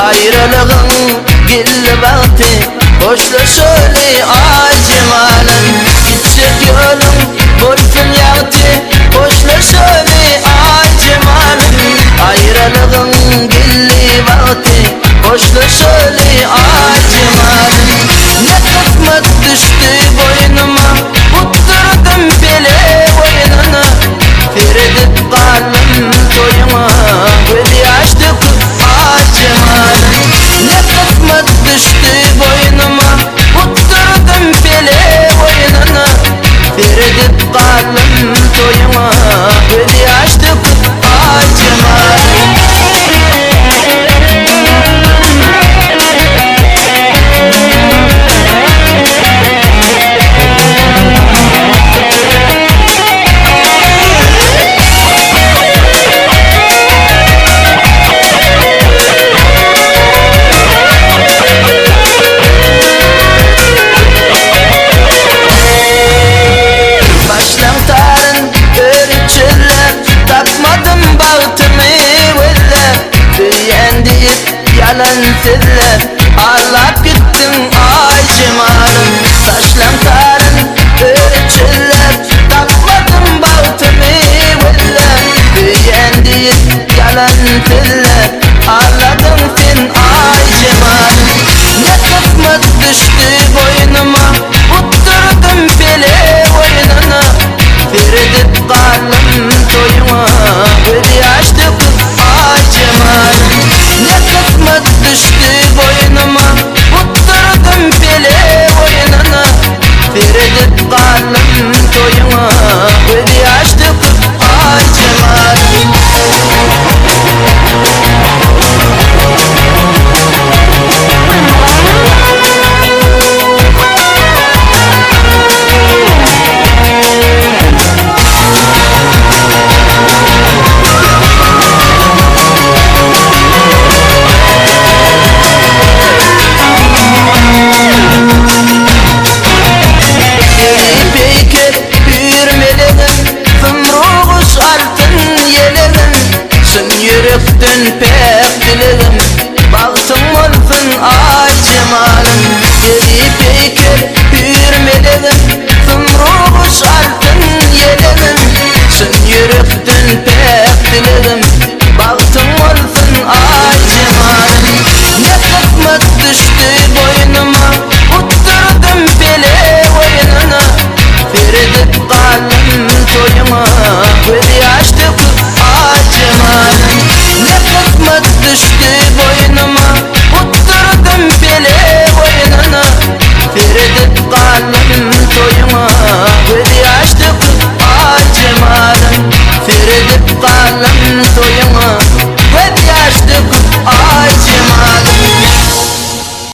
ayrılığın gilli vakti hoşlaşöyle acımalın gidecek yolun bulsun yakti hoşlaşöyle acımalın ayrılığın gilli vakti hoşlaşöyle acımalın ne kısmet düştü boynuma utturdum bile boynunu Feridip kalım soyuma Veli açtık acımalım ne kısmet düştü boynuma utturdum bile boynunu Feridip kalım soyuma Veli açtık acımalım yalan sizle ağlap gittin acımalım taşlantarın ölçüller takmadım baltımı villa büyüyen değil yalan sizle ağladın sen acımalım ne kısmet düştü boynuma utturdum bile boynunu Feridip kalım soyuma Veli açtık acımalım ne kısmet düştü boynuma utturdum bile boynunu Feridip kalım soyuma Veli açtık acımalım yürekten pek dilerim baktım olsun acımalım geri peker hürmelerim sımruğuş altın yelerim sen yürekten pek dilerim